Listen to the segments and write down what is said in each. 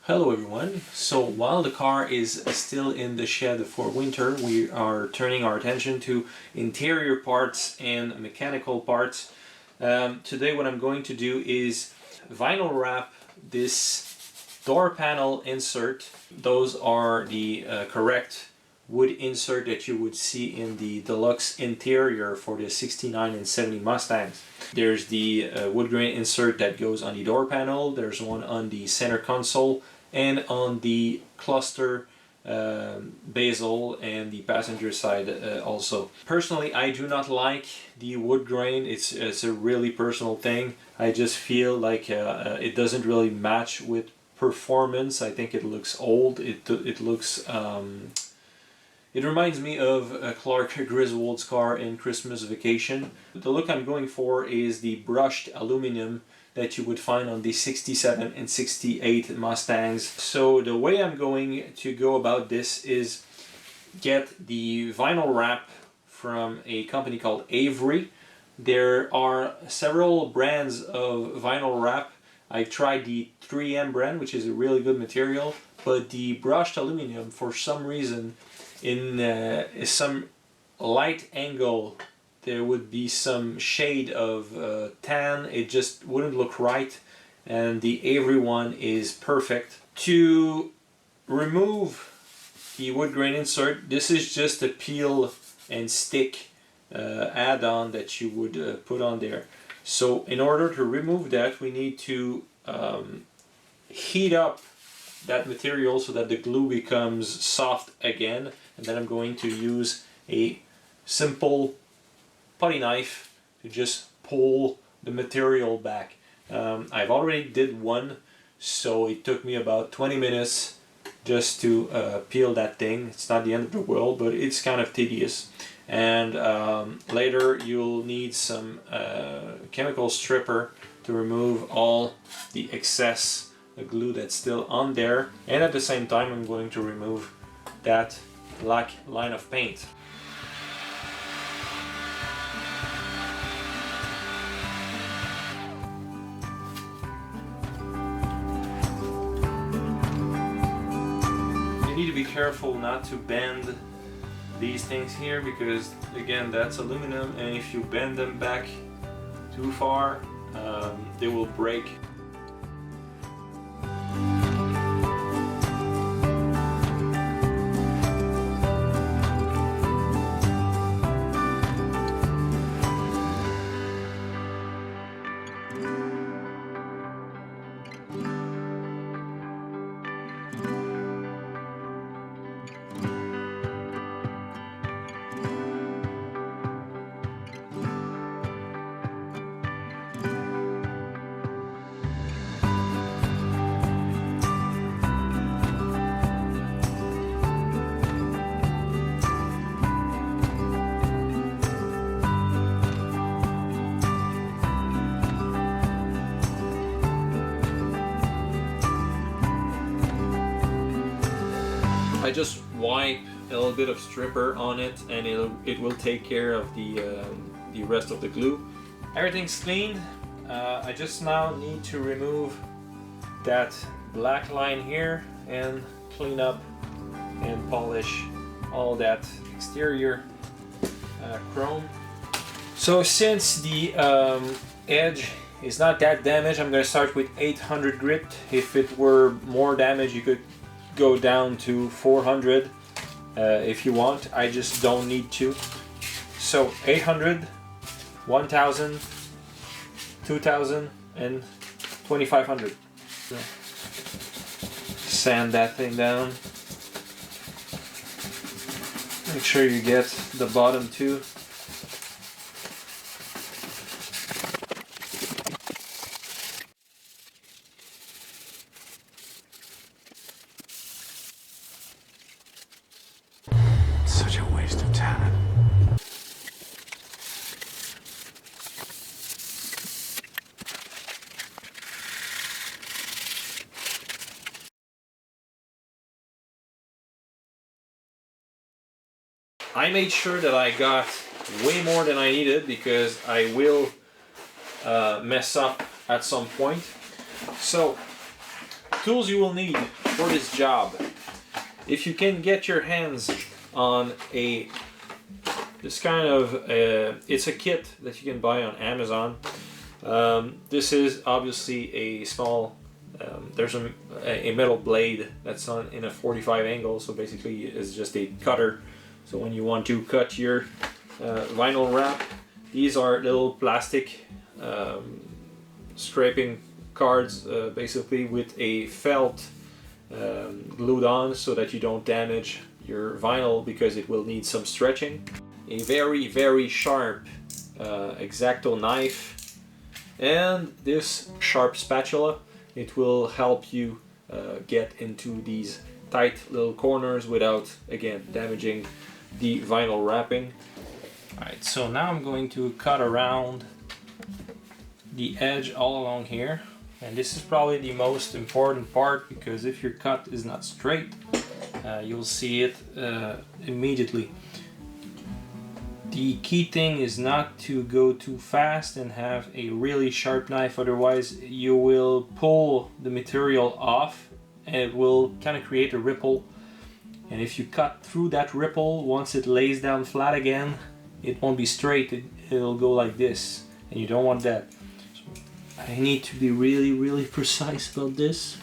Hello everyone. So while the car is still in the shed for winter, we are turning our attention to interior parts and mechanical parts. Today what I'm going to do is vinyl wrap this door panel insert. Those are the correct wood insert that you would see in the deluxe interior for the 69 and 70 Mustangs. There's the wood grain insert that goes on the door panel, there's one on the center console, and on the cluster bezel and the passenger side also. Personally, I do not like the wood grain. It's a really personal thing. I just feel like it doesn't really match with performance. I think it looks old. It looks it reminds me of Clark Griswold's car in Christmas Vacation. The look I'm going for is the brushed aluminum that you would find on the 67 and 68 Mustangs. So the way I'm going to go about this is get the vinyl wrap from a company called Avery. There are several brands of vinyl wrap. I tried the 3M brand, which is a really good material, but the brushed aluminum, for some reason, in some light angle, there would be some shade of tan. It just wouldn't look right, and the Avery one is perfect. To remove the wood grain insert, this is just a peel and stick add-on that you would put on there. So in order to remove that, we need to heat up that material so that the glue becomes soft again, and then I'm going to use a simple putty knife to just pull the material back. I've already did one, so it took me about 20 minutes just to peel that thing. It's not the end of the world, but it's kind of tedious. And later you'll need some chemical stripper to remove all the excess glue that's still on there, and at the same time I'm going to remove that black line of paint. You need to be careful not to bend these things here, because again, that's aluminum, and if you bend them back too far, they will break. I just wipe a little bit of stripper on it, and it will take care of the rest of the glue. Everything's clean. I just now need to remove that black line here and clean up and polish all that exterior chrome. So since the edge is not that damaged, I'm going to start with 800 grit. If it were more damaged, you could go down to 400 if you want. I just don't need to. So 800, 1000, 2000 and 2500. So sand that thing down. Make sure you get the bottom too. Such a waste of talent. I made sure that I got way more than I needed, because I will mess up at some point. So tools you will need for this job. If you can get your hands on this kind of, it's a kit that you can buy on Amazon. This is obviously a small, there's a metal blade that's in a 45 angle, so basically it's just a cutter. So when you want to cut your vinyl wrap, these are little plastic scraping cards, basically with a felt glued on so that you don't damage your vinyl, because it will need some stretching. A very, very sharp X-Acto knife, and this sharp spatula. It will help you get into these tight little corners without, again, damaging the vinyl wrapping. Alright, so now I'm going to cut around the edge all along here, and this is probably the most important part, because if your cut is not straight, you'll see it immediately. The key thing is not to go too fast and have a really sharp knife, otherwise you will pull the material off and it will kind of create a ripple. And if you cut through that ripple, once it lays down flat again, it won't be straight, it'll go like this, and you don't want that. So I need to be really, really precise about this.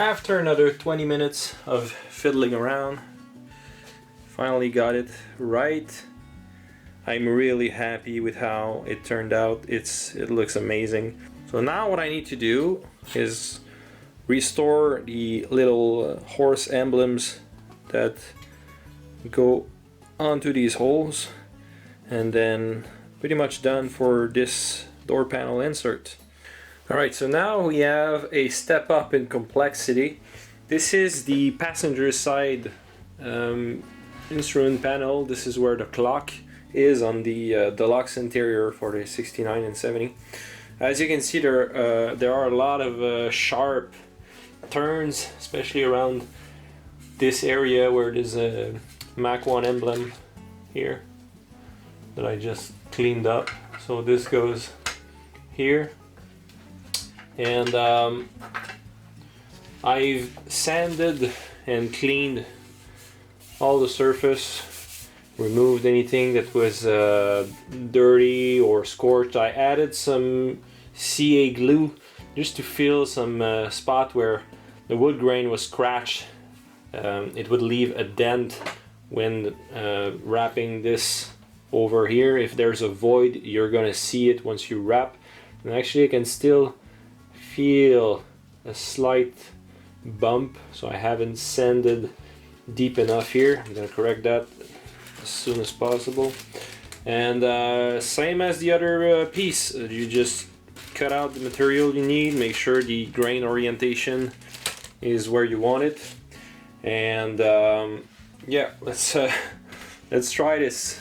After another 20 minutes of fiddling around, finally got it right. I'm really happy with how it turned out. It looks amazing. So now what I need to do is restore the little horse emblems that go onto these holes, and then pretty much done for this door panel insert. Alright, so now we have a step up in complexity. This is the passenger side instrument panel. This is where the clock is on the deluxe interior for the 69 and 70. As you can see, there are a lot of sharp turns, especially around this area where there's a Mach1 emblem here that I just cleaned up. So this goes here. And I've sanded and cleaned all the surface, removed anything that was dirty or scorched. I added some CA glue just to fill some spot where the wood grain was scratched. It would leave a dent when wrapping this over here. If there's a void, you're gonna see it once you wrap. And actually I can still feel a slight bump, so I haven't sanded deep enough here. I'm gonna correct that as soon as possible. And same as the other piece, you just cut out the material you need, make sure the grain orientation is where you want it, and yeah, let's try this.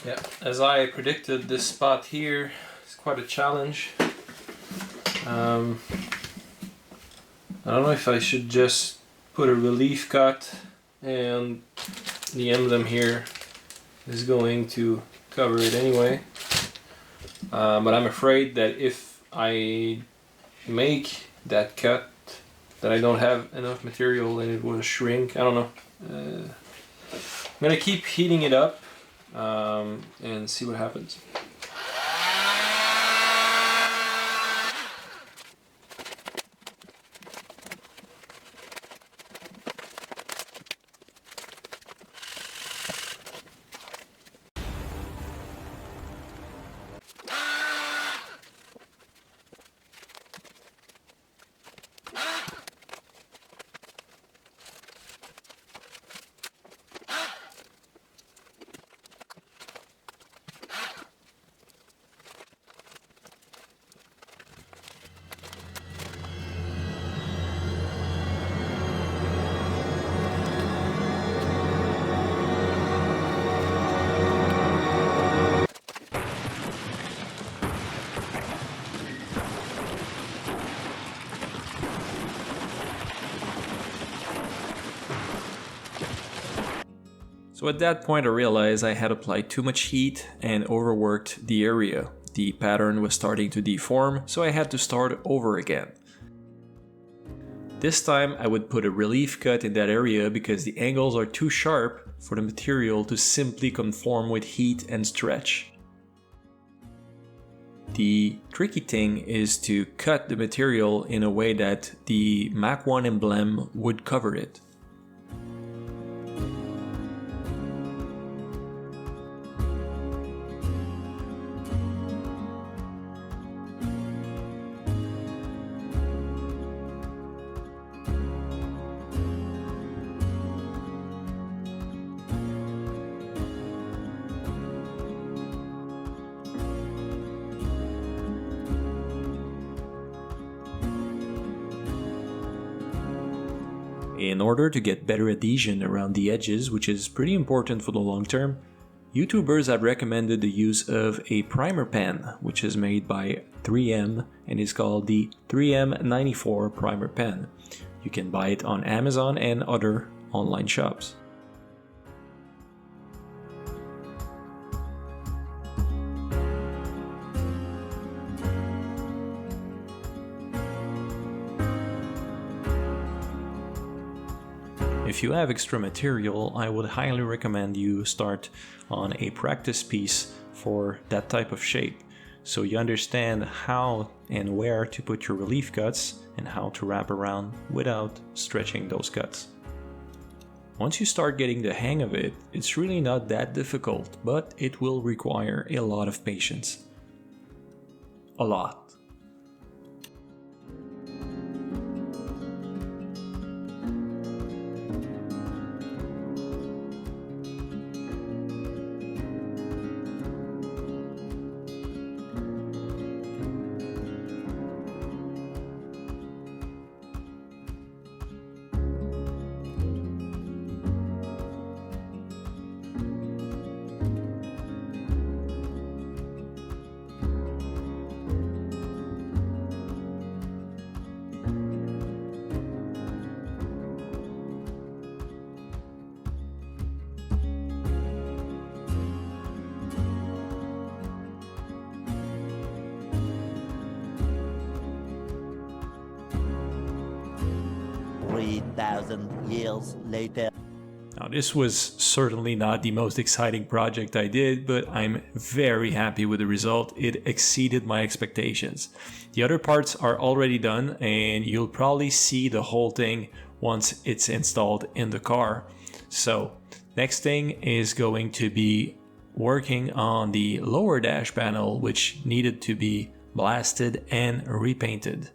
Yeah, as I predicted, this spot here is quite a challenge. I don't know if I should just put a relief cut, and the emblem here is going to cover it anyway. But I'm afraid that if I make that cut, that I don't have enough material and it will shrink. I don't know. I'm gonna keep heating it up and see what happens. So at that point I realized I had applied too much heat and overworked the area. The pattern was starting to deform, so I had to start over again. This time I would put a relief cut in that area because the angles are too sharp for the material to simply conform with heat and stretch. The tricky thing is to cut the material in a way that the Mach1 emblem would cover it. In order to get better adhesion around the edges, which is pretty important for the long term, YouTubers have recommended the use of a primer pen, which is made by 3M and is called the 3M94 primer pen. You can buy it on Amazon and other online shops. If you have extra material, I would highly recommend you start on a practice piece for that type of shape, so you understand how and where to put your relief cuts and how to wrap around without stretching those cuts. Once you start getting the hang of it, it's really not that difficult, but it will require a lot of patience. A lot. Years later. Now, this was certainly not the most exciting project I did, but I'm very happy with the result. It exceeded my expectations. The other parts are already done, and you'll probably see the whole thing once it's installed in the car. So, next thing is going to be working on the lower dash panel, which needed to be blasted and repainted.